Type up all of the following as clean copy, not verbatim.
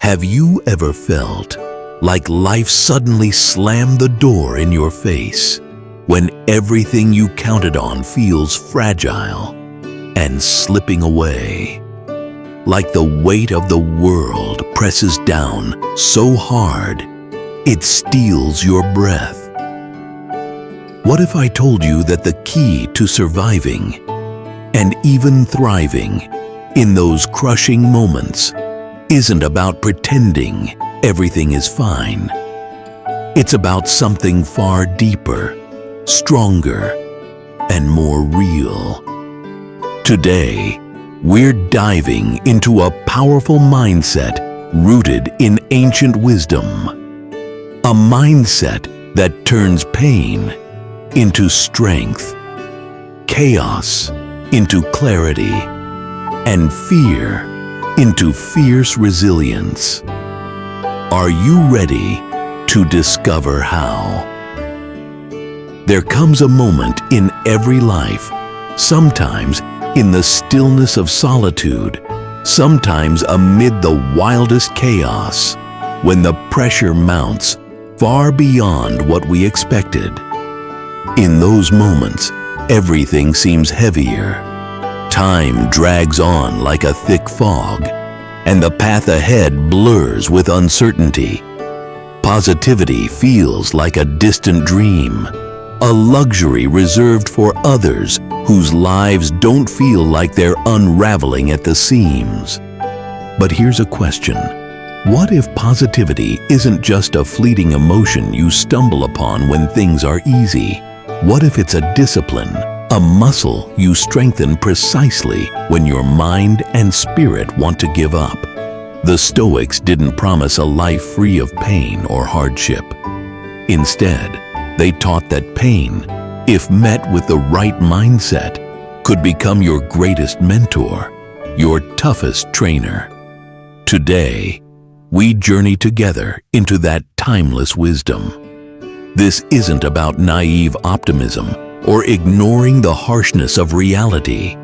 Have you ever felt like life suddenly slammed the door in your face when everything you counted on feels fragile and slipping away? Like the weight of the world presses down so hard it steals your breath. What if I told you that the key to surviving and even thriving in those crushing moments isn't about pretending everything is fine? It's about something far deeper, stronger, and more real. Today, we're diving into a powerful mindset rooted in ancient wisdom. A mindset that turns pain into strength, chaos into clarity, and fear into fierce resilience. Are you ready to discover how? There comes a moment in every life, sometimes in the stillness of solitude, sometimes amid the wildest chaos, when the pressure mounts far beyond what we expected. In those moments, everything seems heavier. Time drags on like a thick fog, and the path ahead blurs with uncertainty. Positivity feels like a distant dream, a luxury reserved for others whose lives don't feel like they're unraveling at the seams. But here's a question. What if positivity isn't just a fleeting emotion you stumble upon when things are easy? What if it's a discipline, a muscle you strengthen precisely when your mind and spirit want to give up? The Stoics didn't promise a life free of pain or hardship. Instead, they taught that pain, if met with the right mindset, could become your greatest mentor, your toughest trainer. Today, we journey together into that timeless wisdom. This isn't about naive optimism or ignoring the harshness of reality.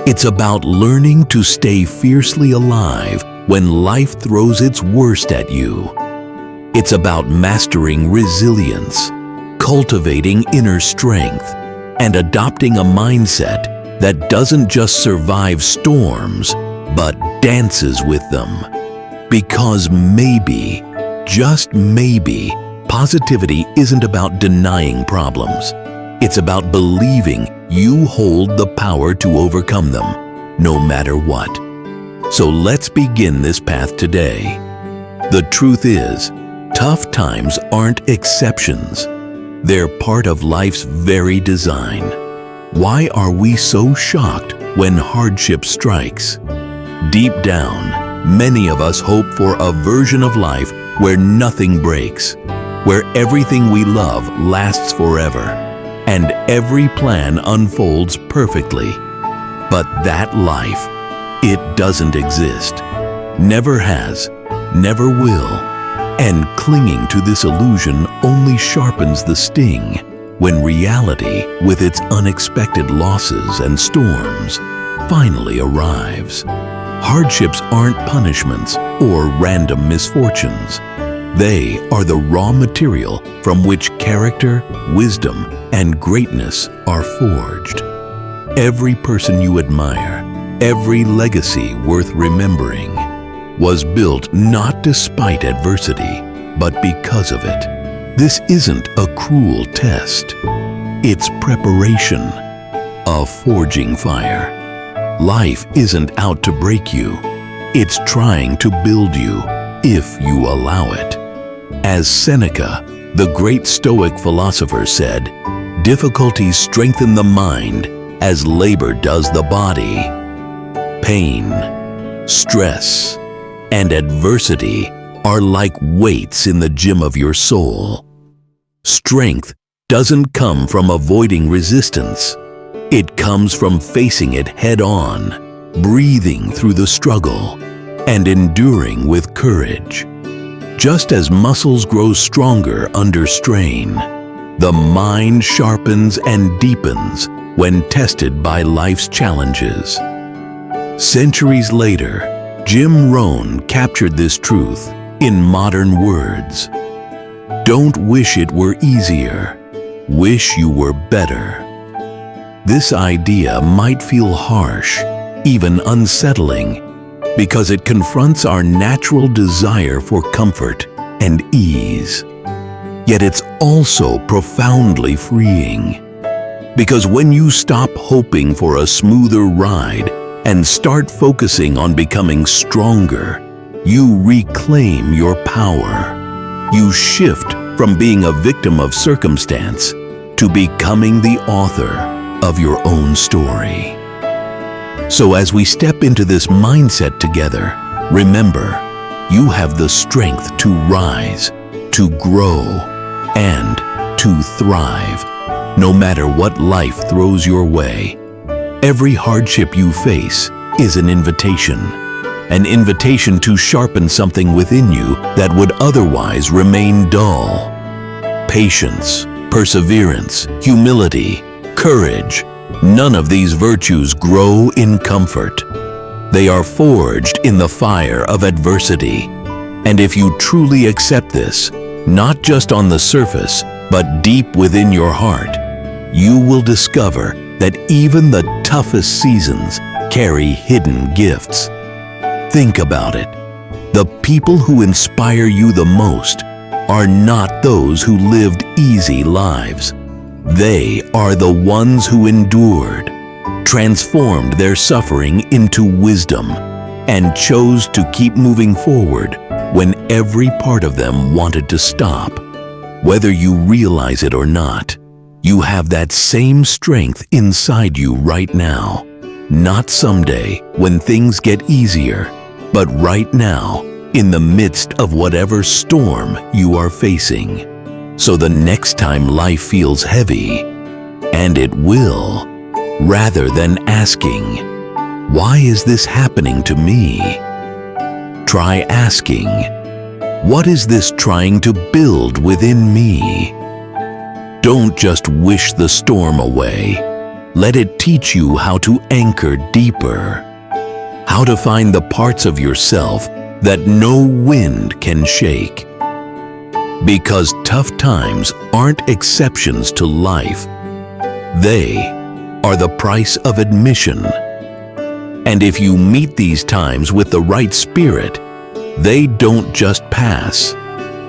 It's about learning to stay fiercely alive when life throws its worst at you. It's about mastering resilience, cultivating inner strength, and adopting a mindset that doesn't just survive storms, but dances with them. Because maybe, just maybe, positivity isn't about denying problems. It's about believing you hold the power to overcome them, no matter what. So let's begin this path today. The truth is, tough times aren't exceptions. They're part of life's very design. Why are we so shocked when hardship strikes? Deep down, many of us hope for a version of life where nothing breaks, where everything we love lasts forever, and every plan unfolds perfectly. But that life, it doesn't exist, never has, never will, and clinging to this illusion only sharpens the sting when reality, with its unexpected losses and storms, finally arrives. Hardships aren't punishments or random misfortunes. They are the raw material from which character, wisdom, and greatness are forged. Every person you admire, every legacy worth remembering, was built not despite adversity, but because of it. This isn't a cruel test. It's preparation, a forging fire. Life isn't out to break you. It's trying to build you, if you allow it. As Seneca, the great Stoic philosopher, said, "Difficulties strengthen the mind as labor does the body." Pain, stress, and adversity are like weights in the gym of your soul. Strength doesn't come from avoiding resistance. It comes from facing it head-on, breathing through the struggle, and enduring with courage. Just as muscles grow stronger under strain, the mind sharpens and deepens when tested by life's challenges. Centuries later, Jim Rohn captured this truth in modern words. Don't wish it were easier. Wish you were better. This idea might feel harsh, even unsettling, because it confronts our natural desire for comfort and ease. Yet it's also profoundly freeing. Because when you stop hoping for a smoother ride and start focusing on becoming stronger, you reclaim your power. You shift from being a victim of circumstance to becoming the author of your own story. So as we step into this mindset together, remember, you have the strength to rise, to grow, and to thrive, no matter what life throws your way. Every hardship you face is an invitation to sharpen something within you that would otherwise remain dull. Patience, perseverance, humility, courage, none of these virtues grow in comfort. They are forged in the fire of adversity. And if you truly accept this, not just on the surface, but deep within your heart, you will discover that even the toughest seasons carry hidden gifts. Think about it. The people who inspire you the most are not those who lived easy lives. They are the ones who endured, transformed their suffering into wisdom, and chose to keep moving forward when every part of them wanted to stop. Whether you realize it or not, you have that same strength inside you right now. Not someday when things get easier, but right now in the midst of whatever storm you are facing. So the next time life feels heavy, and it will, rather than asking, "Why is this happening to me?" try asking, "What is this trying to build within me?" Don't just wish the storm away. Let it teach you how to anchor deeper, how to find the parts of yourself that no wind can shake. Because tough times aren't exceptions to life. They are the price of admission. And if you meet these times with the right spirit, they don't just pass,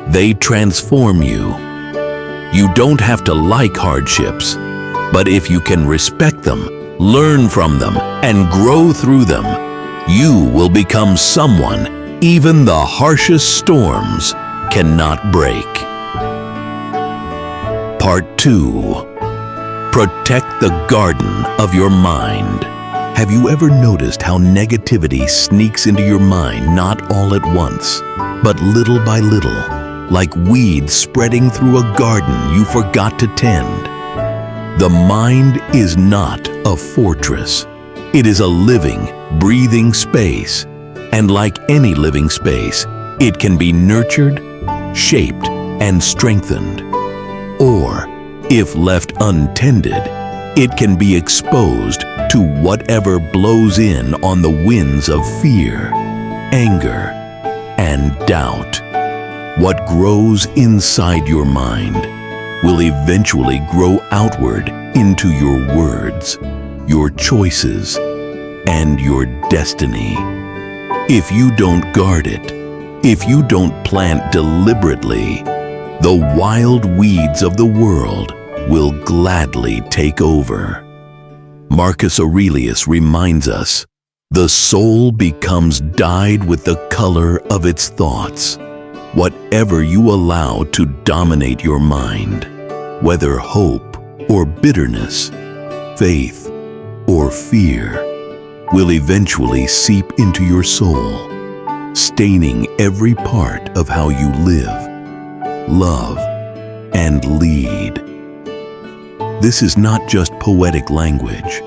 they transform you. You don't have to like hardships, but if you can respect them, learn from them, and grow through them, you will become someone even the harshest storms cannot break. Part 2. Protect the garden of your mind. Have you ever noticed how negativity sneaks into your mind not all at once, but little by little, like weeds spreading through a garden you forgot to tend? The mind is not a fortress. It is a living, breathing space. And like any living space, it can be nurtured, shaped, and strengthened. Or, if left untended, it can be exposed to whatever blows in on the winds of fear, anger, and doubt. What grows inside your mind will eventually grow outward into your words, your choices, and your destiny. If you don't guard it, if you don't plant deliberately, the wild weeds of the world will gladly take over. Marcus Aurelius reminds us, the soul becomes dyed with the color of its thoughts. Whatever you allow to dominate your mind, whether hope or bitterness, faith or fear, will eventually seep into your soul, staining every part of how you live, love, and lead. This is not just poetic language.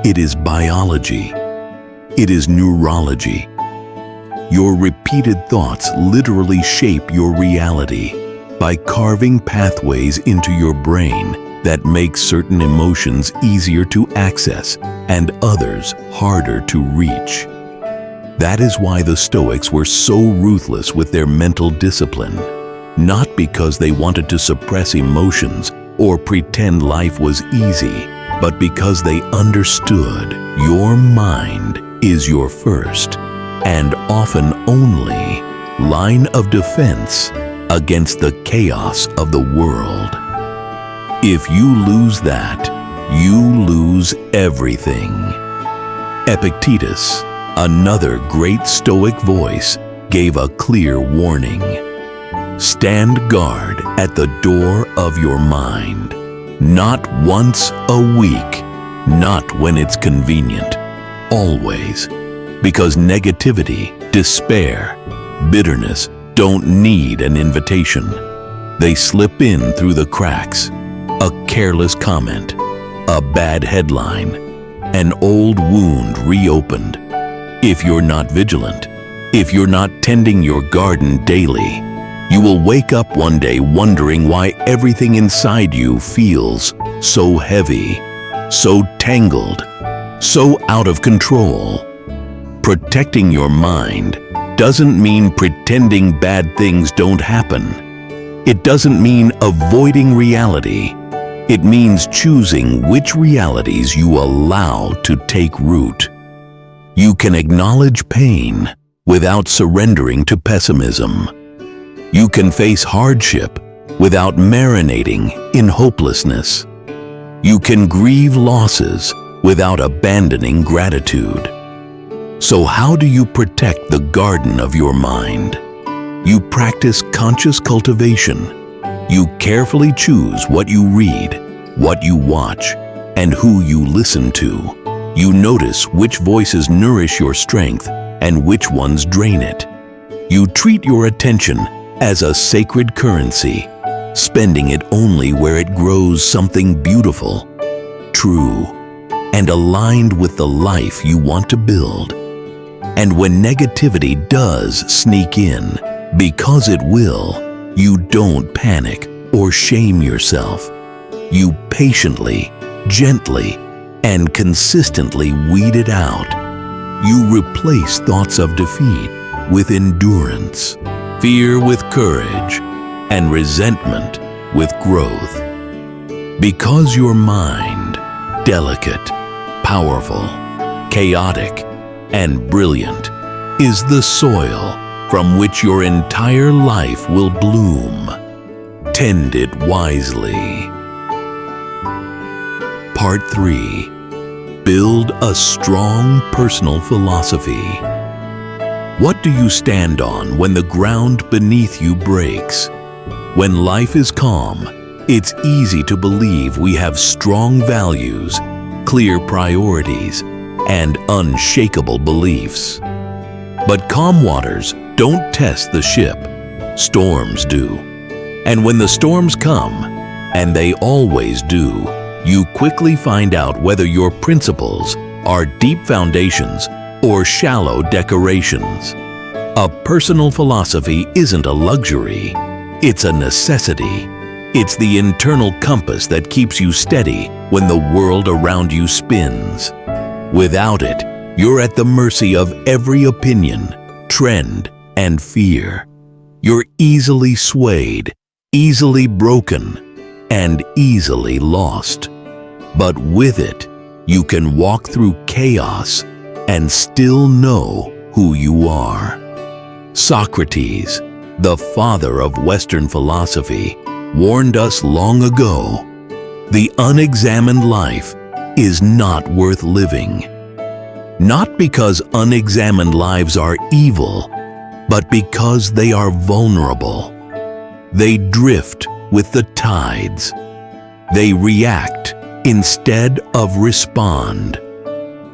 It is biology. It is neurology. Your repeated thoughts literally shape your reality by carving pathways into your brain that make certain emotions easier to access and others harder to reach. That is why the Stoics were so ruthless with their mental discipline, not because they wanted to suppress emotions or pretend life was easy, but because they understood your mind is your first, and often only, line of defense against the chaos of the world. If you lose that, you lose everything. Epictetus, another great Stoic voice, gave a clear warning. Stand guard at the door of your mind. Not once a week, not when it's convenient, always. Because negativity, despair, bitterness don't need an invitation. They slip in through the cracks. A careless comment, a bad headline, an old wound reopened. If you're not vigilant, if you're not tending your garden daily, you will wake up one day wondering why everything inside you feels so heavy, so tangled, so out of control. Protecting your mind doesn't mean pretending bad things don't happen. It doesn't mean avoiding reality. It means choosing which realities you allow to take root. You can acknowledge pain without surrendering to pessimism. You can face hardship without marinating in hopelessness. You can grieve losses without abandoning gratitude. So how do you protect the garden of your mind? You practice conscious cultivation. You carefully choose what you read, what you watch, and who you listen to. You notice which voices nourish your strength and which ones drain it. You treat your attention as a sacred currency, spending it only where it grows something beautiful, true, and aligned with the life you want to build. And when negativity does sneak in, because it will, you don't panic or shame yourself. You patiently, gently, and consistently weed it out. You replace thoughts of defeat with endurance, fear with courage, and resentment with growth. Because your mind, delicate, powerful, chaotic, and brilliant, is the soil from which your entire life will bloom. Tend it wisely. Part 3. Build a strong personal philosophy. What do you stand on when the ground beneath you breaks? When life is calm, it's easy to believe we have strong values, clear priorities, and unshakable beliefs. But calm waters don't test the ship, storms do. And when the storms come, and they always do, you quickly find out whether your principles are deep foundations or shallow decorations. A personal philosophy isn't a luxury, it's a necessity. It's the internal compass that keeps you steady when the world around you spins. Without it, you're at the mercy of every opinion, trend, and fear. You're easily swayed, easily broken, and easily lost. But with it, you can walk through chaos and still know who you are. Socrates, the father of Western philosophy, warned us long ago, the unexamined life is not worth living. Not because unexamined lives are evil, but because they are vulnerable. They drift with the tides. They react instead of respond.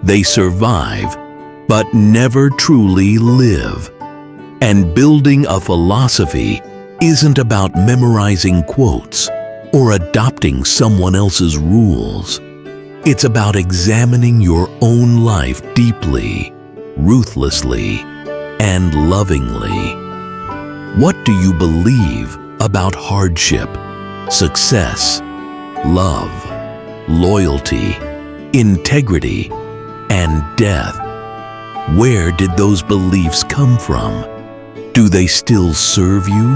They survive, but never truly live. And building a philosophy isn't about memorizing quotes or adopting someone else's rules. It's about examining your own life deeply, ruthlessly, and lovingly. What do you believe about hardship, success, love, loyalty, integrity, and death? Where did those beliefs come from? Do they still serve you?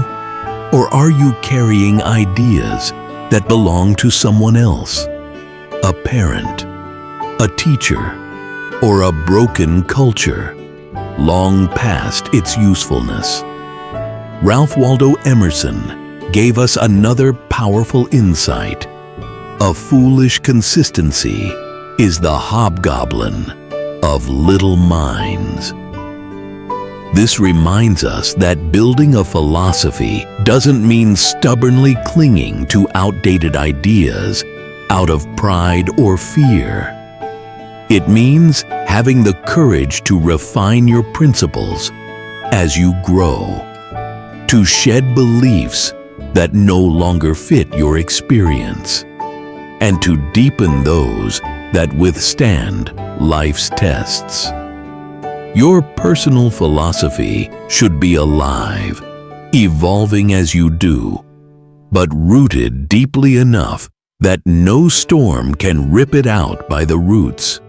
Or are you carrying ideas that belong to someone else? A parent, a teacher, or a broken culture, long past its usefulness? Ralph Waldo Emerson gave us another powerful insight. A foolish consistency is the hobgoblin of little minds. This reminds us that building a philosophy doesn't mean stubbornly clinging to outdated ideas out of pride or fear. It means having the courage to refine your principles as you grow, to shed beliefs that no longer fit your experience, and to deepen those that withstand life's tests. Your personal philosophy should be alive, evolving as you do, but rooted deeply enough that no storm can rip it out by the roots.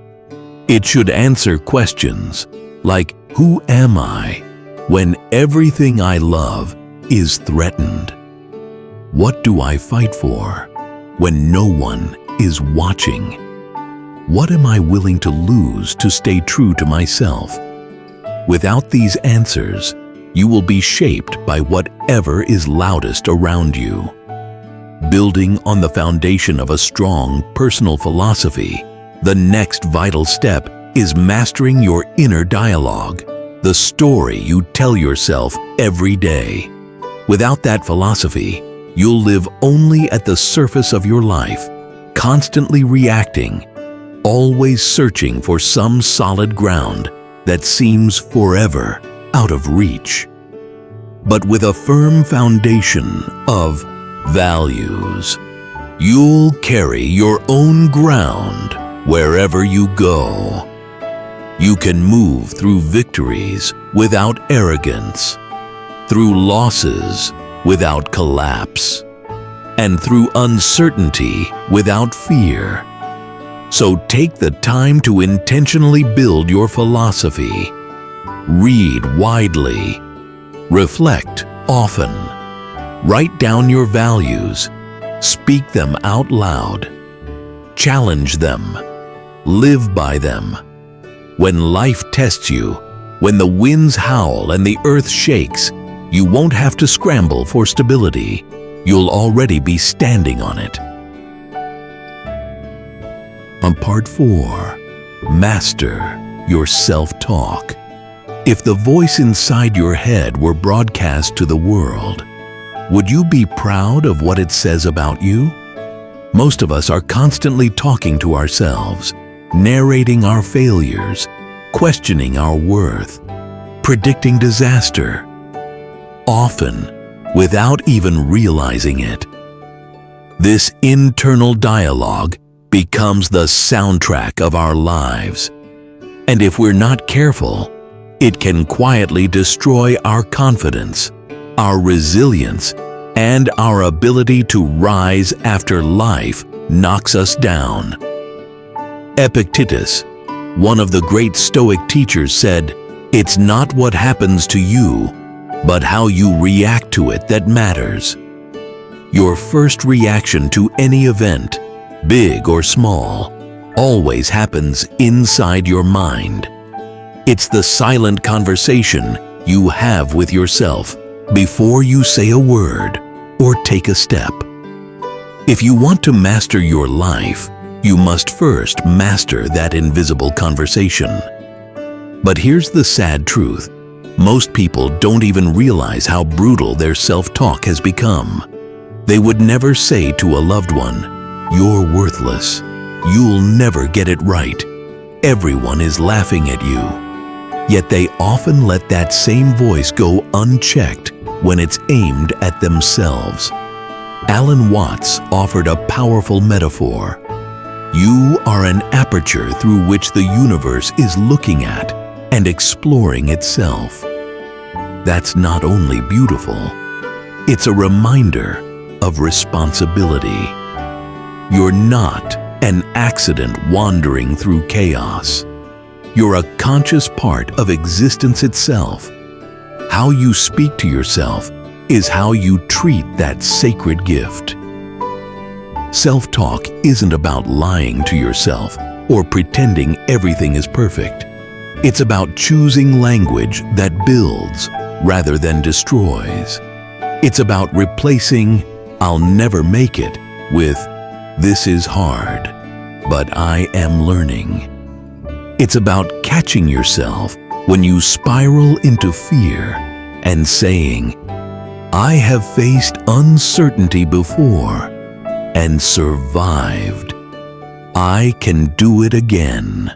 It should answer questions like, who am I when everything I love is threatened? What do I fight for when no one is watching? What am I willing to lose to stay true to myself? Without these answers, you will be shaped by whatever is loudest around you. Building on the foundation of a strong personal philosophy, the next vital step is mastering your inner dialogue, the story you tell yourself every day. Without that philosophy, you'll live only at the surface of your life, constantly reacting, always searching for some solid ground that seems forever out of reach. But with a firm foundation of values, you'll carry your own ground wherever you go. You can move through victories without arrogance, through losses without collapse, and through uncertainty without fear. So take the time to intentionally build your philosophy. Read widely. Reflect often. Write down your values. Speak them out loud. Challenge them. Live by them. When life tests you, when the winds howl and the earth shakes, you won't have to scramble for stability. You'll already be standing on it. On part 4, master your self-talk. If the voice inside your head were broadcast to the world, would you be proud of what it says about you? Most of us are constantly talking to ourselves, narrating our failures, questioning our worth, predicting disaster, often without even realizing it. This internal dialogue becomes the soundtrack of our lives. And if we're not careful, it can quietly destroy our confidence, our resilience, and our ability to rise after life knocks us down. Epictetus, one of the great Stoic teachers, said, "It's not what happens to you, but how you react to it that matters." Your first reaction to any event, big or small, always happens inside your mind. It's the silent conversation you have with yourself before you say a word or take a step. If you want to master your life, you must first master that invisible conversation. But here's the sad truth. Most people don't even realize how brutal their self-talk has become. They would never say to a loved one, "You're worthless. You'll never get it right. Everyone is laughing at you." Yet they often let that same voice go unchecked when it's aimed at themselves. Alan Watts offered a powerful metaphor. You are an aperture through which the universe is looking at and exploring itself. That's not only beautiful, it's a reminder of responsibility. You're not an accident wandering through chaos. You're a conscious part of existence itself. How you speak to yourself is how you treat that sacred gift. Self-talk isn't about lying to yourself or pretending everything is perfect. It's about choosing language that builds rather than destroys. It's about replacing "I'll never make it" with "This is hard, but I am learning." It's about catching yourself when you spiral into fear and saying, "I have faced uncertainty before and survived. I can do it again."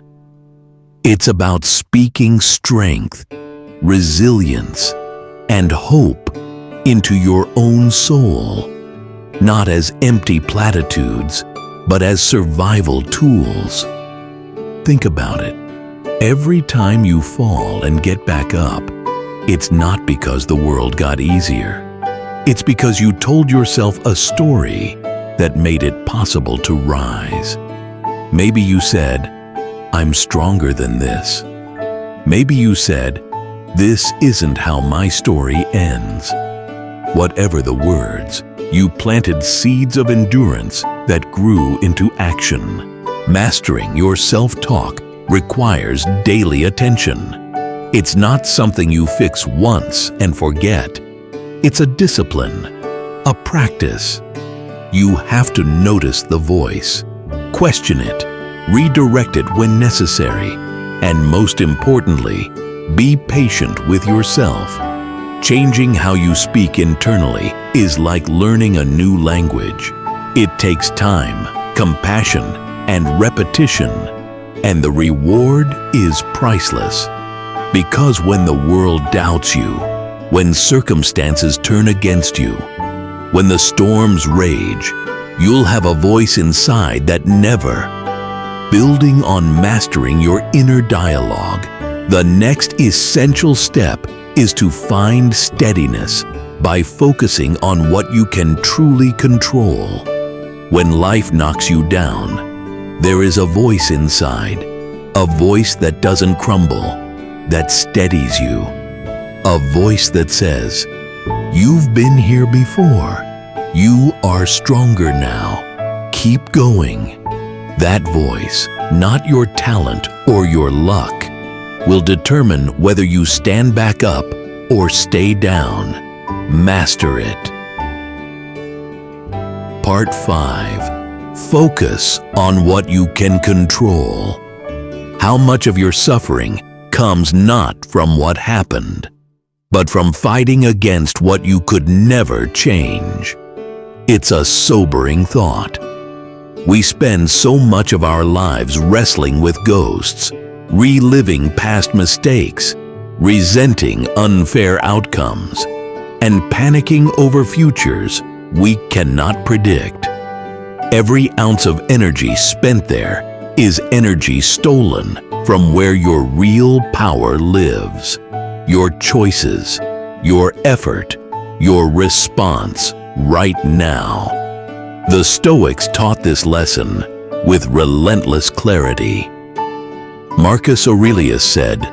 It's about speaking strength, resilience, and hope into your own soul, not as empty platitudes, but as survival tools. Think about it. Every time you fall and get back up, it's not because the world got easier. It's because you told yourself a story that made it possible to rise. Maybe you said, "I'm stronger than this." Maybe you said, "This isn't how my story ends." Whatever the words, you planted seeds of endurance that grew into action. Mastering your self-talk requires daily attention. It's not something you fix once and forget. It's a discipline, a practice. You have to notice the voice, question it, redirect it when necessary, and most importantly, be patient with yourself. Changing how you speak internally is like learning a new language. It takes time, compassion, and repetition, and the reward is priceless. Because when the world doubts you, when circumstances turn against you, when the storms rage, you'll have a voice inside that never. Building on mastering your inner dialogue, the next essential step is to find steadiness by focusing on what you can truly control. When life knocks you down, there is a voice inside, a voice that doesn't crumble, that steadies you, a voice that says, "You've been here before. You are stronger now. Keep going." That voice, not your talent or your luck, will determine whether you stand back up or stay down. Master it. Part 5. Focus on what you can control. How much of your suffering comes not from what happened, but from fighting against what you could never change? It's a sobering thought. We spend so much of our lives wrestling with ghosts, reliving past mistakes, resenting unfair outcomes, and panicking over futures we cannot predict. Every ounce of energy spent there is energy stolen from where your real power lives. Your choices, your effort, your response right now. The Stoics taught this lesson with relentless clarity. Marcus Aurelius said,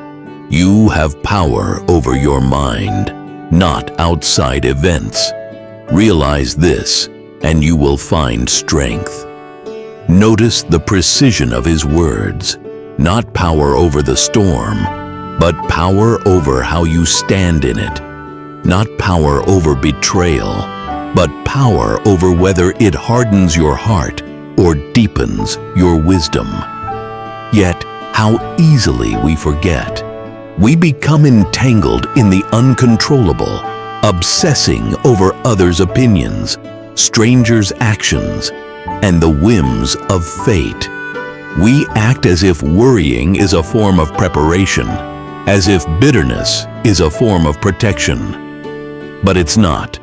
"You have power over your mind, not outside events. Realize this, and you will find strength." Notice the precision of his words, not power over the storm, but power over how you stand in it. Not power over betrayal, but power over whether it hardens your heart or deepens your wisdom. Yet, how easily we forget. We become entangled in the uncontrollable, obsessing over others' opinions, strangers' actions, and the whims of fate. We act as if worrying is a form of preparation, as if bitterness is a form of protection. But it's not.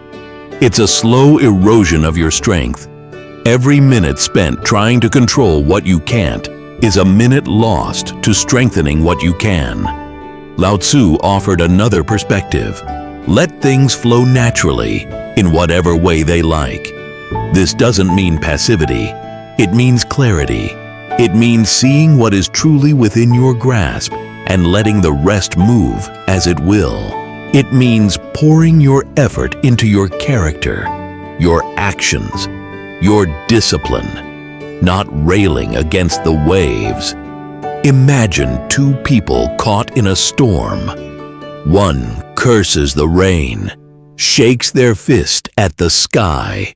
It's a slow erosion of your strength. Every minute spent trying to control what you can't is a minute lost to strengthening what you can. Lao Tzu offered another perspective. Let things flow naturally, in whatever way they like. This doesn't mean passivity. It means clarity. It means seeing what is truly within your grasp and letting the rest move as it will. It means pouring your effort into your character, your actions, your discipline, not railing against the waves. Imagine two people caught in a storm. One curses the rain, shakes their fist at the sky,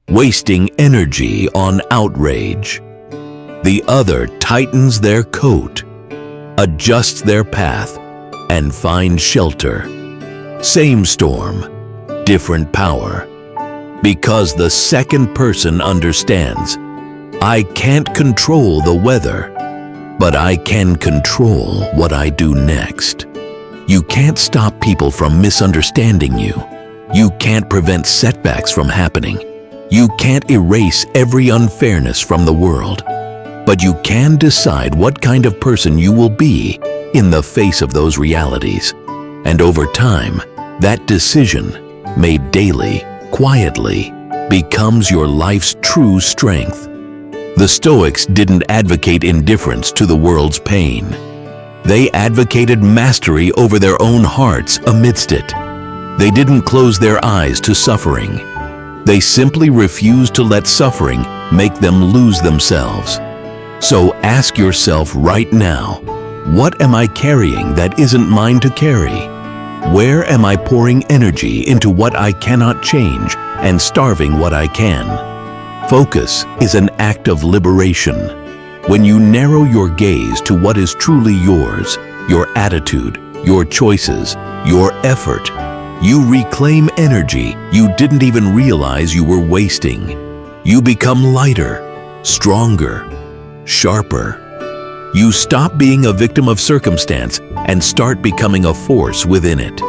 wasting energy on outrage. The other tightens their coat, adjusts their path, and finds shelter. Same storm, different power. Because the second person understands, I can't control the weather, but I can control what I do next. You can't stop people from misunderstanding you. You can't prevent setbacks from happening. You can't erase every unfairness from the world. But you can decide what kind of person you will be in the face of those realities. And over time, that decision, made daily, quietly, becomes your life's true strength. The Stoics didn't advocate indifference to the world's pain. They advocated mastery over their own hearts amidst it. They didn't close their eyes to suffering. They simply refused to let suffering make them lose themselves. So ask yourself right now, what am I carrying that isn't mine to carry? Where am I pouring energy into what I cannot change and starving what I can? Focus is an act of liberation. When you narrow your gaze to what is truly yours, your attitude, your choices, your effort, you reclaim energy you didn't even realize you were wasting. You become lighter, stronger, sharper. You stop being a victim of circumstance and start becoming a force within it.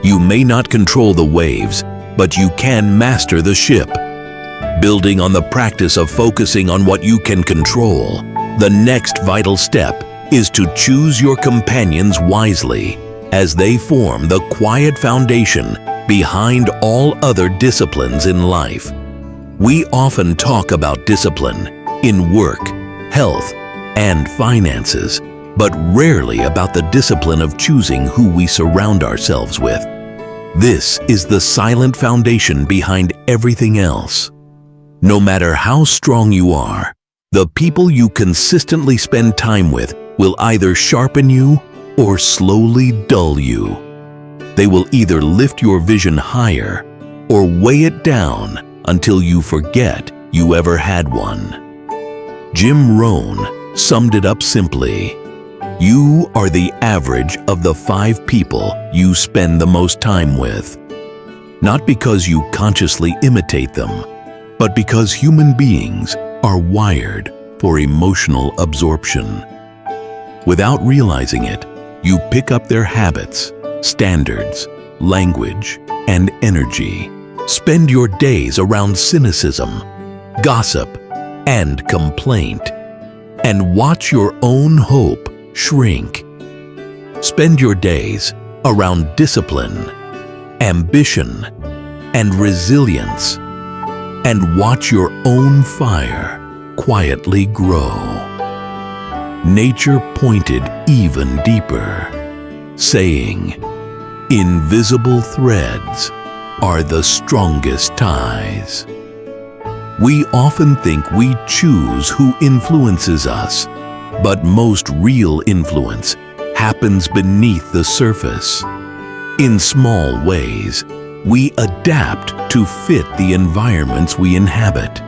You may not control the waves, but you can master the ship. Building on the practice of focusing on what you can control, the next vital step is to choose your companions wisely, as they form the quiet foundation behind all other disciplines in life. We often talk about discipline in work, health, and finances, but rarely about the discipline of choosing who we surround ourselves with. This is the silent foundation behind everything else. No matter how strong you are, the people you consistently spend time with will either sharpen you or slowly dull you. They will either lift your vision higher or weigh it down until you forget you ever had one. Jim Rohn summed it up simply: you are the average of the 5 people you spend the most time with. Not because you consciously imitate them, but because human beings are wired for emotional absorption. Without realizing it, you pick up their habits, standards, language, and energy. Spend your days around cynicism, gossip, and complaint, and watch your own hope shrink. Spend your days around discipline, ambition, and resilience, and watch your own fire quietly grow. Nature pointed even deeper, saying, "Invisible threads are the strongest ties." We often think we choose who influences us, but most real influence happens beneath the surface. In small ways, we adapt to fit the environments we inhabit.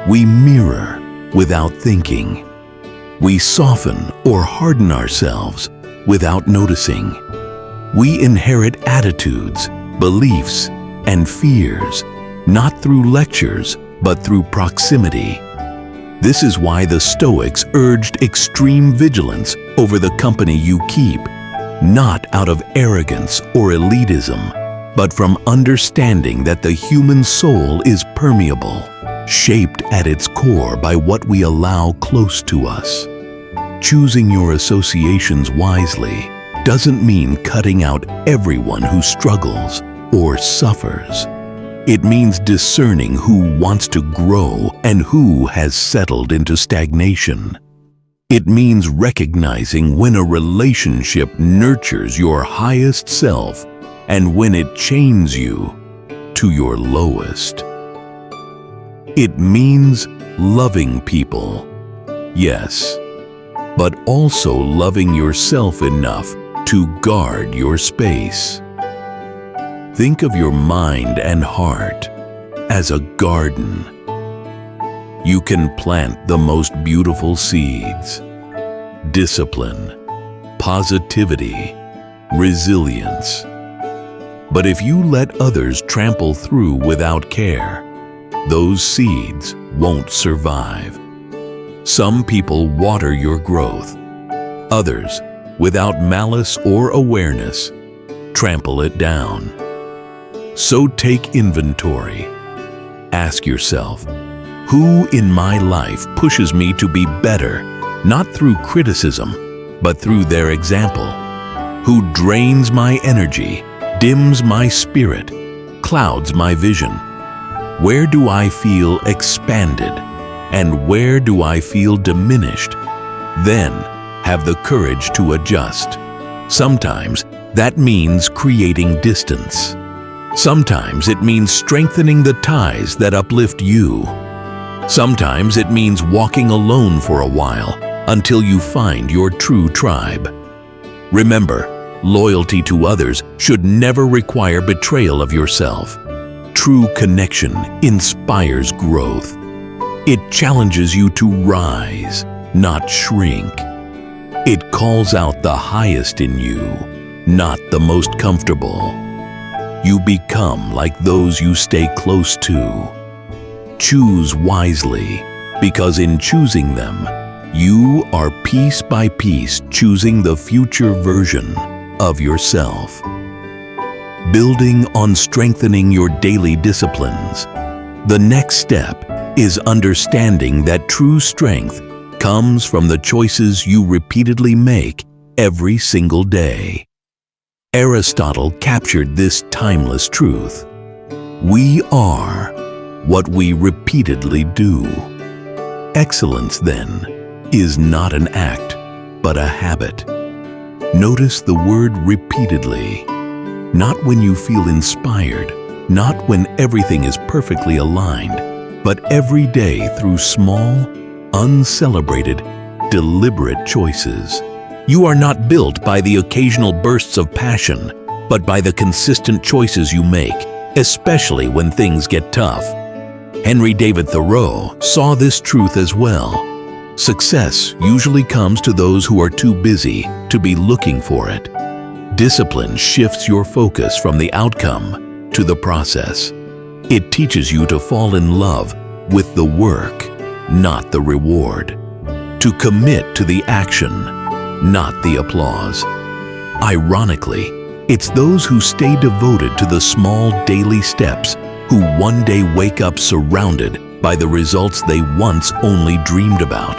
We mirror without thinking. We soften or harden ourselves without noticing. We inherit attitudes, beliefs, and fears, not through lectures, but through proximity. This is why the Stoics urged extreme vigilance over the company you keep, not out of arrogance or elitism, but from understanding that the human soul is permeable, shaped at its core by what we allow close to us. Choosing your associations wisely doesn't mean cutting out everyone who struggles or suffers. It means discerning who wants to grow and who has settled into stagnation. It means recognizing when a relationship nurtures your highest self and when it chains you to your lowest. It means loving people, yes, but also loving yourself enough to guard your space. Think of your mind and heart as a garden. You can plant the most beautiful seeds: discipline, positivity, resilience. But if you let others trample through without care, those seeds won't survive. Some people water your growth. Others, without malice or awareness, trample it down. So take inventory. Ask yourself, who in my life pushes me to be better, not through criticism, but through their example? Who drains my energy, dims my spirit, clouds my vision? Where do I feel expanded, and where do I feel diminished? Then have the courage to adjust. Sometimes that means creating distance. Sometimes it means strengthening the ties that uplift you. Sometimes it means walking alone for a while until you find your true tribe. Remember, loyalty to others should never require betrayal of yourself. True connection inspires growth. It challenges you to rise, not shrink. It calls out the highest in you, not the most comfortable. You become like those you stay close to. Choose wisely, because in choosing them, you are piece by piece choosing the future version of yourself. Building on strengthening your daily disciplines, the next step is understanding that true strength comes from the choices you repeatedly make every single day. Aristotle captured this timeless truth. We are what we repeatedly do. Excellence, then, is not an act, but a habit. Notice the word repeatedly. Not when you feel inspired, not when everything is perfectly aligned, but every day through small, uncelebrated, deliberate choices. You are not built by the occasional bursts of passion, but by the consistent choices you make, especially when things get tough. Henry David Thoreau saw this truth as well. Success usually comes to those who are too busy to be looking for it. Discipline shifts your focus from the outcome to the process. It teaches you to fall in love with the work, not the reward. To commit to the action, not the applause. Ironically, it's those who stay devoted to the small daily steps who one day wake up surrounded by the results they once only dreamed about.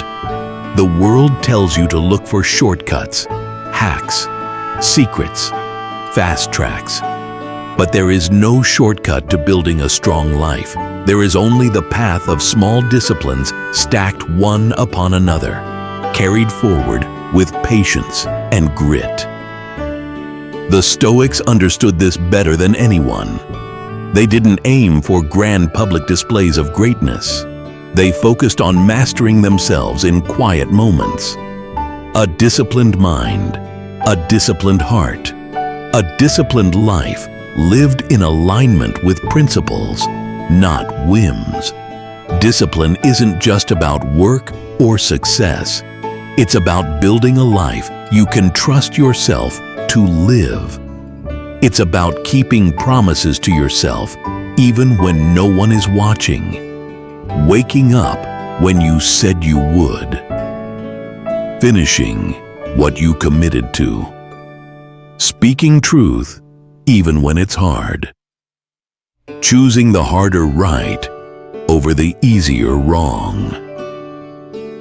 The world tells you to look for shortcuts, hacks, secrets, fast tracks. But there is no shortcut to building a strong life. There is only the path of small disciplines stacked one upon another, carried forward with patience and grit. The Stoics understood this better than anyone. They didn't aim for grand public displays of greatness. They focused on mastering themselves in quiet moments. A disciplined mind, a disciplined heart, a disciplined life lived in alignment with principles, not whims. Discipline isn't just about work or success. It's about building a life you can trust yourself to live. It's about keeping promises to yourself even when no one is watching. Waking up when you said you would. Finishing what you committed to. Speaking truth even when it's hard. Choosing the harder right over the easier wrong.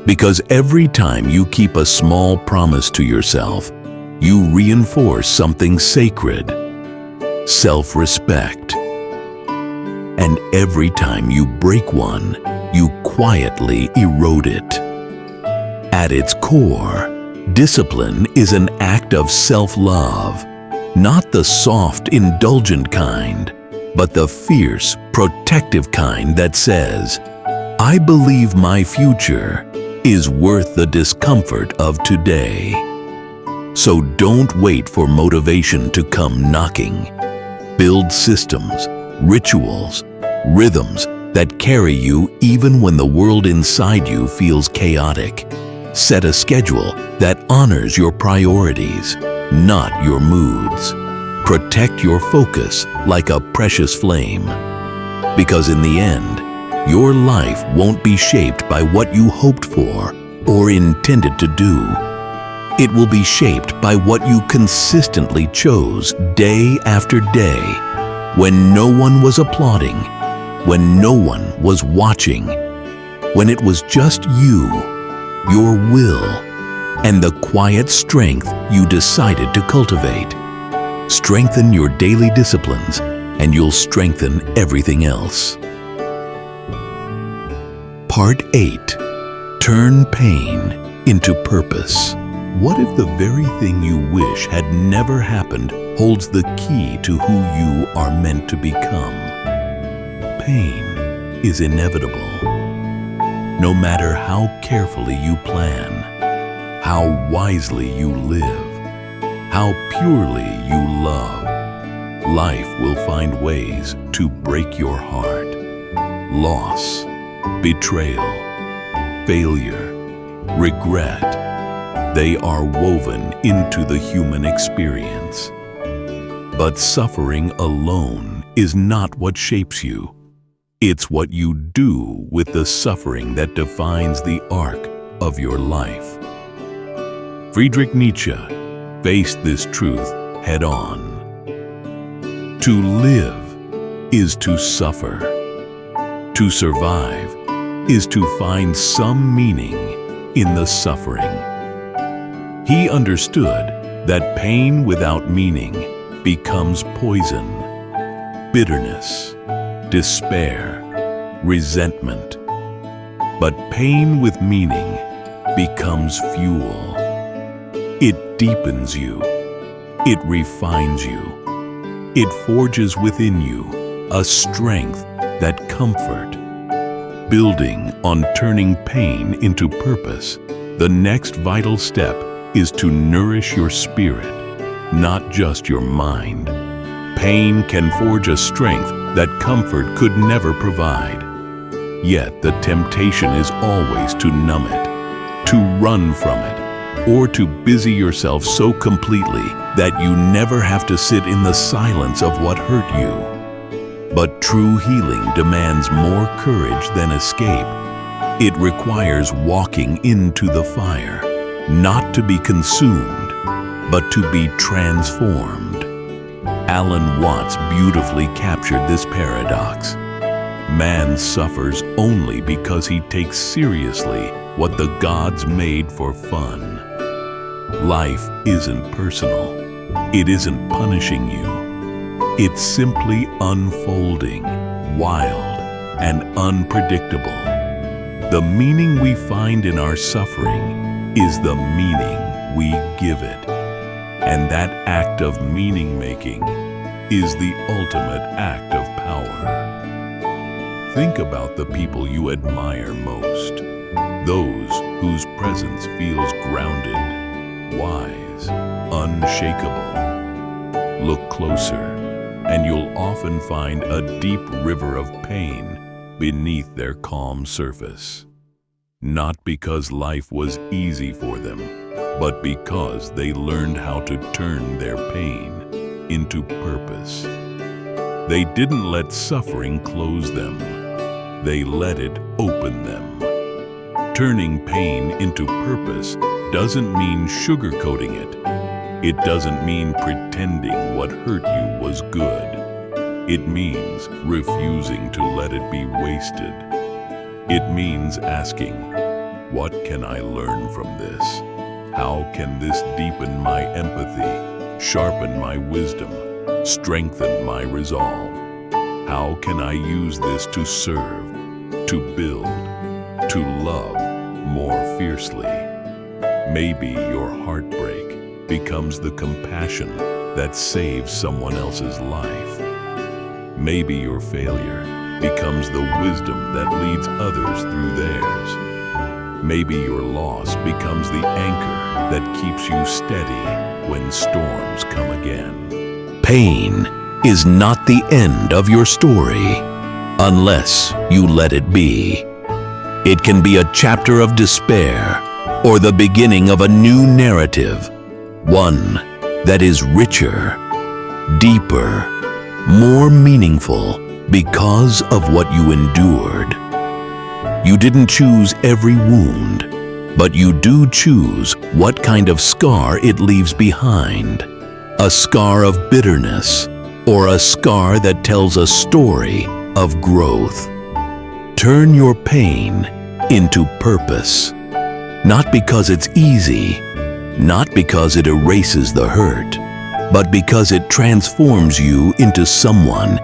Because every time you keep a small promise to yourself, you reinforce something sacred, self-respect. And every time you break one, you quietly erode it. At its core, discipline is an act of self-love, not the soft, indulgent kind, but the fierce, protective kind that says, "I believe my future is worth the discomfort of today." So don't wait for motivation to come knocking. Build systems, rituals, rhythms that carry you even when the world inside you feels chaotic. Set a schedule that honors your priorities, not your moods. Protect your focus like a precious flame. Because in the end, your life won't be shaped by what you hoped for or intended to do. It will be shaped by what you consistently chose day after day, when no one was applauding, when no one was watching, when it was just you, your will, and the quiet strength you decided to cultivate. Strengthen your daily disciplines, and you'll strengthen everything else. Part 8. Turn pain into purpose. What if the very thing you wish had never happened holds the key to who you are meant to become? Pain is inevitable. No matter how carefully you plan, how wisely you live, how purely you love, life will find ways to break your heart. Loss, betrayal, failure, regret, they are woven into the human experience. But suffering alone is not what shapes you. It's what you do with the suffering that defines the arc of your life. Friedrich Nietzsche faced this truth head-on. To live is to suffer. To survive is to find some meaning in the suffering. He understood that pain without meaning becomes poison, bitterness, despair, resentment. But pain with meaning becomes fuel. It deepens you. It refines you. It forges within you a strength that comfort. Building on turning pain into purpose, the next vital step is to nourish your spirit, not just your mind. Pain can forge a strength that comfort could never provide. Yet the temptation is always to numb it, to run from it, or to busy yourself so completely that you never have to sit in the silence of what hurt you. But true healing demands more courage than escape. It requires walking into the fire, not to be consumed, but to be transformed. Alan Watts beautifully captured this paradox. Man suffers only because he takes seriously what the gods made for fun. Life isn't personal. It isn't punishing you. It's simply unfolding, wild, and unpredictable. The meaning we find in our suffering is the meaning we give it. And that act of meaning-making is the ultimate act of power. Think about the people you admire most, those whose presence feels grounded, wise, unshakable. Look closer, and you'll often find a deep river of pain beneath their calm surface. Not because life was easy for them, but because they learned how to turn their pain into purpose. They didn't let suffering close them. They let it open them. Turning pain into purpose doesn't mean sugarcoating it. It doesn't mean pretending what hurt you was good. It means refusing to let it be wasted. It means asking, what can I learn from this? How can this deepen my empathy, sharpen my wisdom, strengthen my resolve? How can I use this to serve, to build, to love more fiercely? Maybe your heartbreak becomes the compassion that saves someone else's life. Maybe your failure becomes the wisdom that leads others through theirs. Maybe your loss becomes the anchor that keeps you steady when storms come again. Pain is not the end of your story unless you let it be. It can be a chapter of despair or the beginning of a new narrative, one that is richer, deeper, more meaningful because of what you endured. You didn't choose every wound, but you do choose what kind of scar it leaves behind. A scar of bitterness or a scar that tells a story of growth. Turn your pain into purpose, not because it's easy, not because it erases the hurt, but because it transforms you into someone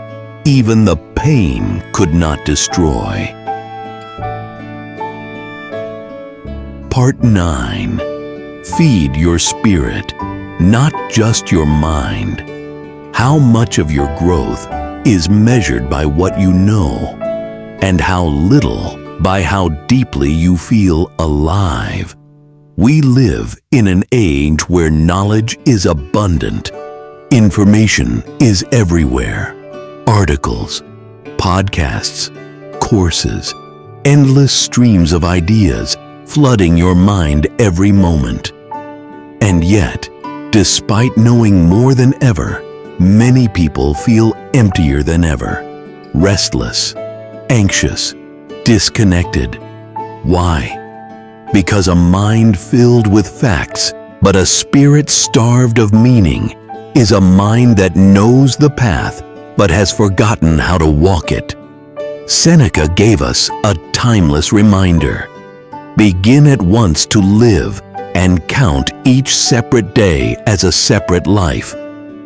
even the pain could not destroy. Part 9. Feed your spirit, not just your mind. How much of your growth is measured by what you know, and how little by how deeply you feel alive. We live in an age where knowledge is abundant. Information is everywhere. Articles, podcasts, courses, endless streams of ideas flooding your mind every moment. And yet, despite knowing more than ever, many people feel emptier than ever, restless, anxious, disconnected. Why? Because a mind filled with facts, but a spirit starved of meaning, is a mind that knows the path, but has forgotten how to walk it. Seneca gave us a timeless reminder. Begin at once to live and count each separate day as a separate life.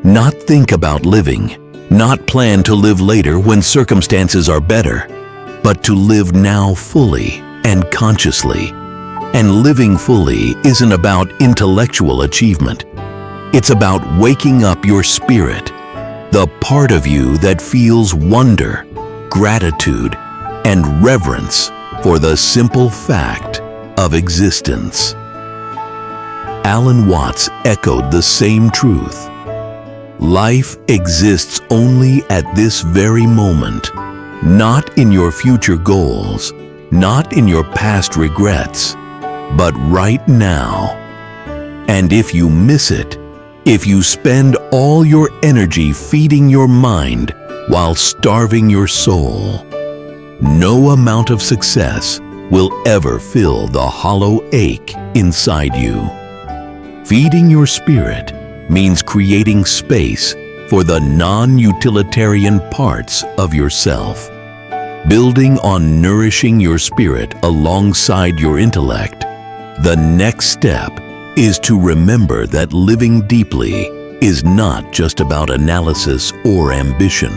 Not think about living, not plan to live later when circumstances are better, but to live now fully and consciously. And living fully isn't about intellectual achievement. It's about waking up your spirit, the part of you that feels wonder, gratitude, and reverence for the simple fact of existence. Alan Watts echoed the same truth. Life exists only at this very moment, not in your future goals, not in your past regrets, but right now. And if you miss it, if you spend all your energy feeding your mind while starving your soul, no amount of success will ever fill the hollow ache inside you. Feeding your spirit means creating space for the non-utilitarian parts of yourself. Building on nourishing your spirit alongside your intellect, the next step is to remember that living deeply is not just about analysis or ambition,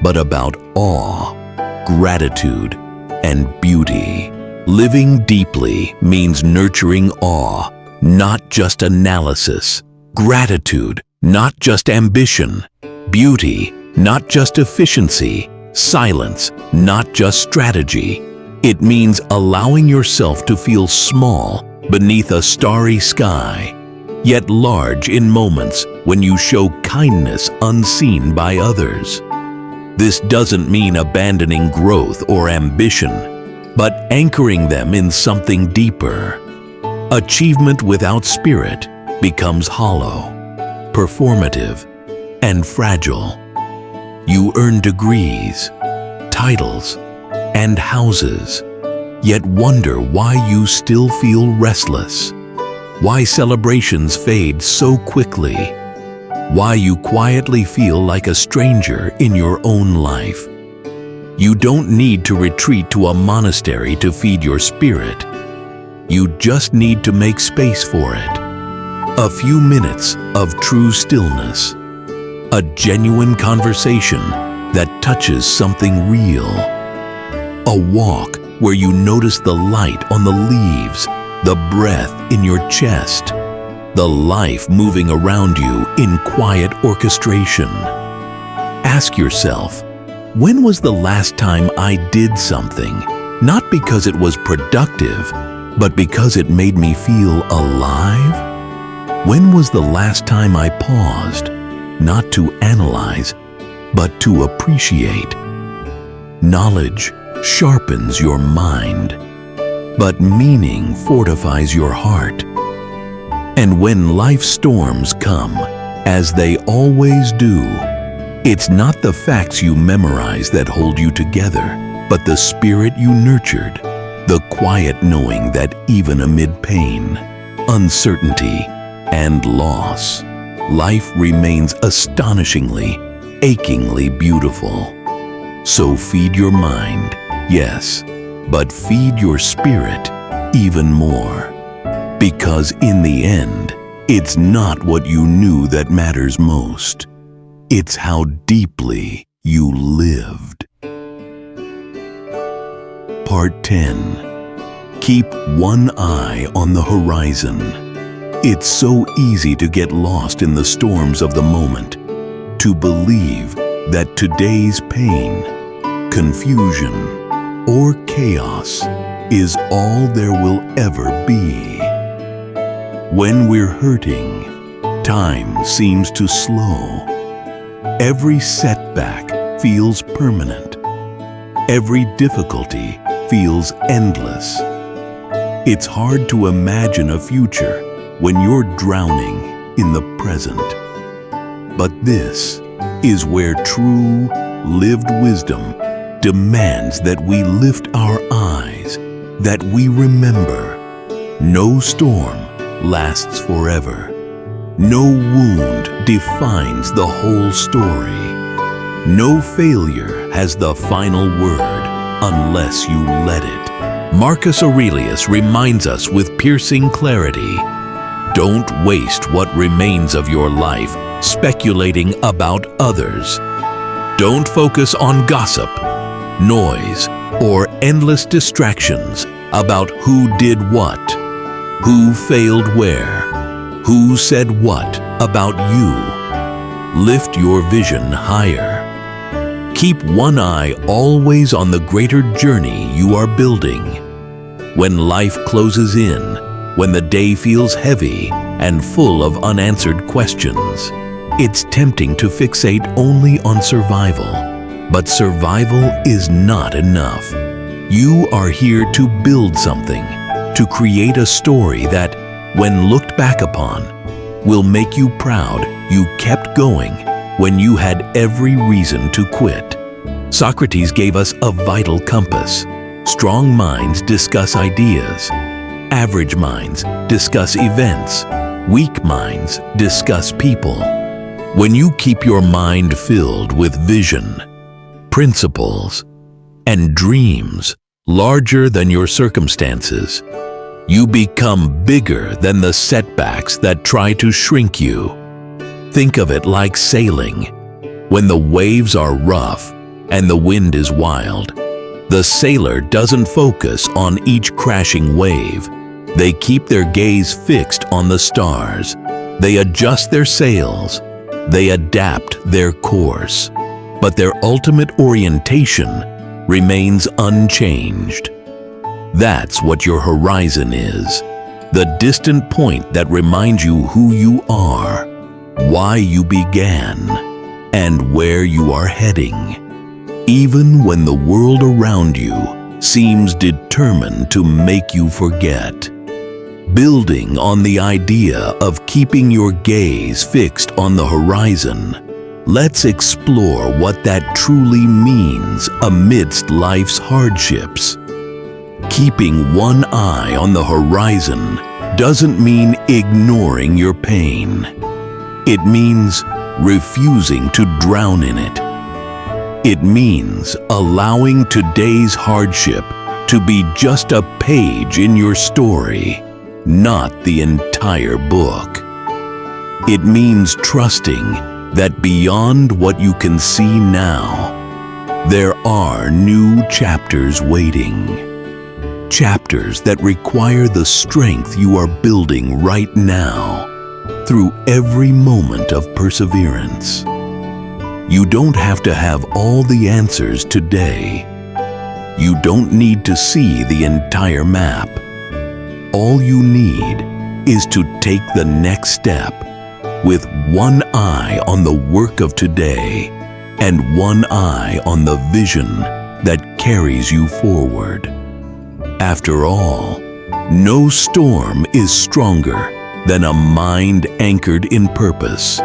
but about awe, gratitude, and beauty. Living deeply means nurturing awe, not just analysis, gratitude, not just ambition, beauty, not just efficiency, silence, not just strategy. It means allowing yourself to feel small beneath a starry sky, yet large in moments when you show kindness unseen by others. This doesn't mean abandoning growth or ambition, but anchoring them in something deeper. Achievement without spirit becomes hollow, performative, and fragile. You earn degrees, titles, and houses, yet wonder why you still feel restless, why celebrations fade so quickly, why you quietly feel like a stranger in your own life. You don't need to retreat to a monastery to feed your spirit. You just need to make space for it. A few minutes of true stillness, a genuine conversation that touches something real, a walk where you notice the light on the leaves the breath in your chest, the life moving around you in quiet orchestration. Ask yourself, when was the last time I did something, not because it was productive, but because it made me feel alive? When was the last time I paused, not to analyze, but to appreciate? Knowledge sharpens your mind, but meaning fortifies your heart. And when life's storms come, as they always do, it's not the facts you memorize that hold you together, but the spirit you nurtured, the quiet knowing that even amid pain, uncertainty, and loss, life remains astonishingly, achingly beautiful. So feed your mind, yes, but feed your spirit even more. Because in the end, it's not what you knew that matters most. It's how deeply you lived. Part 10. Keep one eye on the horizon. It's so easy to get lost in the storms of the moment, to believe that today's pain, confusion, or chaos is all there will ever be. When we're hurting, time seems to slow. Every setback feels permanent. Every difficulty feels endless. It's hard to imagine a future when you're drowning in the present. But this is where true, lived wisdom demands that we lift our eyes, that we remember no storm lasts forever. No wound defines the whole story. No failure has the final word unless you let it. Marcus Aurelius reminds us with piercing clarity, don't waste what remains of your life speculating about others. Don't focus on gossip, noise, or endless distractions about who did what, who failed where, who said what about you. Lift your vision higher. Keep one eye always on the greater journey you are building. When life closes in, when the day feels heavy and full of unanswered questions, it's tempting to fixate only on survival. But survival is not enough. You are here to build something, to create a story that, when looked back upon, will make you proud you kept going when you had every reason to quit. Socrates gave us a vital compass. Strong minds discuss ideas. Average minds discuss events. Weak minds discuss people. When you keep your mind filled with vision, principles, and dreams larger than your circumstances, you become bigger than the setbacks that try to shrink you. Think of it like sailing. When the waves are rough and the wind is wild, the sailor doesn't focus on each crashing wave. They keep their gaze fixed on the stars. They adjust their sails. They adapt their course. But their ultimate orientation remains unchanged. That's what your horizon is. The distant point that reminds you who you are, why you began, and where you are heading. Even when the world around you seems determined to make you forget. Building on the idea of keeping your gaze fixed on the horizon, let's explore what that truly means amidst life's hardships. Keeping one eye on the horizon doesn't mean ignoring your pain. It means refusing to drown in it. It means allowing today's hardship to be just a page in your story, not the entire book. It means trusting that beyond what you can see now, there are new chapters waiting. Chapters that require the strength you are building right now through every moment of perseverance. You don't have to have all the answers today. You don't need to see the entire map. All you need is to take the next step with one eye on the work of today and one eye on the vision that carries you forward. After all, no storm is stronger than a mind anchored in purpose.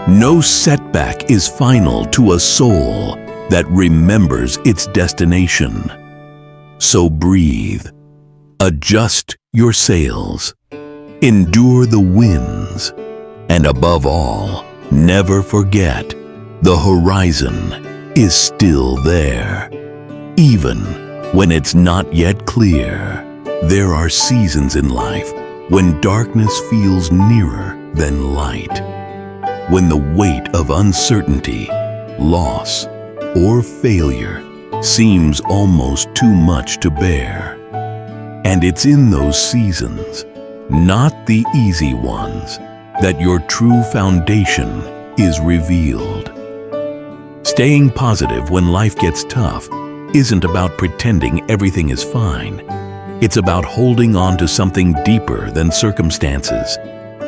No setback is final to a soul that remembers its destination. So breathe, adjust your sails, endure the winds, and above all, never forget the horizon is still there. Even when it's not yet clear, there are seasons in life when darkness feels nearer than light. When the weight of uncertainty, loss, or failure seems almost too much to bear. And it's in those seasons, not the easy ones, that your true foundation is revealed. Staying positive when life gets tough isn't about pretending everything is fine. It's about holding on to something deeper than circumstances,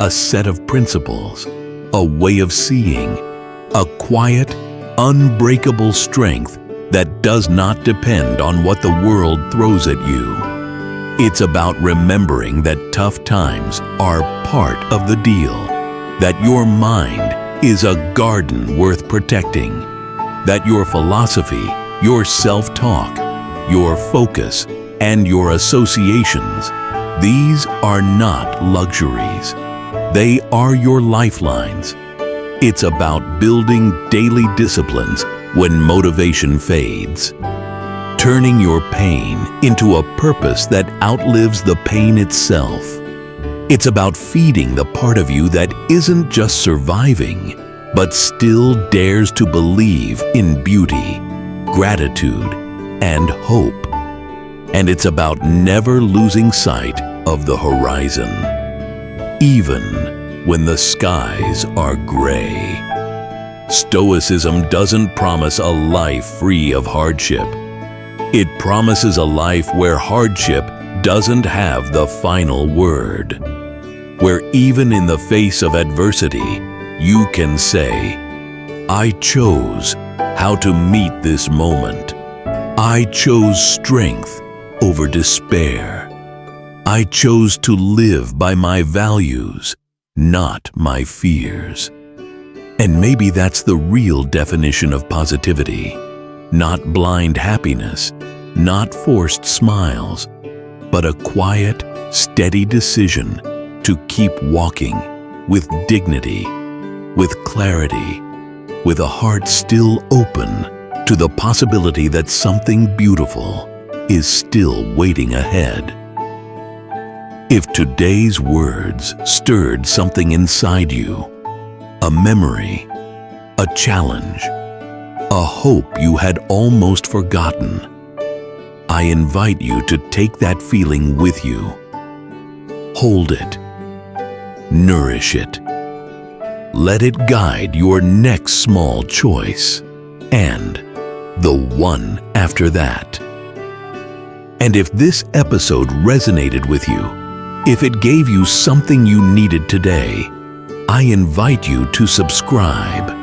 a set of principles, a way of seeing, a quiet, unbreakable strength that does not depend on what the world throws at you. It's about remembering that tough times are part of the deal, that your mind is a garden worth protecting, that your philosophy, your self-talk, your focus, and your associations, these are not luxuries. They are your lifelines. It's about building daily disciplines when motivation fades, turning your pain into a purpose that outlives the pain itself. It's about feeding the part of you that isn't just surviving, but still dares to believe in beauty, gratitude, and hope. And it's about never losing sight of the horizon, even when the skies are gray. Stoicism doesn't promise a life free of hardship. It promises a life where hardship doesn't have the final word, where even in the face of adversity, you can say, I chose how to meet this moment. I chose strength over despair. I chose to live by my values, not my fears. And maybe that's the real definition of positivity. Not blind happiness, not forced smiles, but a quiet, steady decision to keep walking with dignity, with clarity, with a heart still open to the possibility that something beautiful is still waiting ahead. If today's words stirred something inside you, a memory, a challenge, a hope you had almost forgotten, I invite you to take that feeling with you. Hold it. Nourish it. Let it guide your next small choice and the one after that. And if this episode resonated with you, if it gave you something you needed today, I invite you to subscribe.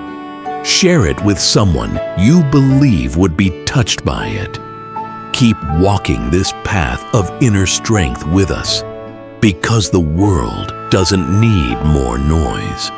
Share it with someone you believe would be touched by it. Keep walking this path of inner strength with us, because the world doesn't need more noise.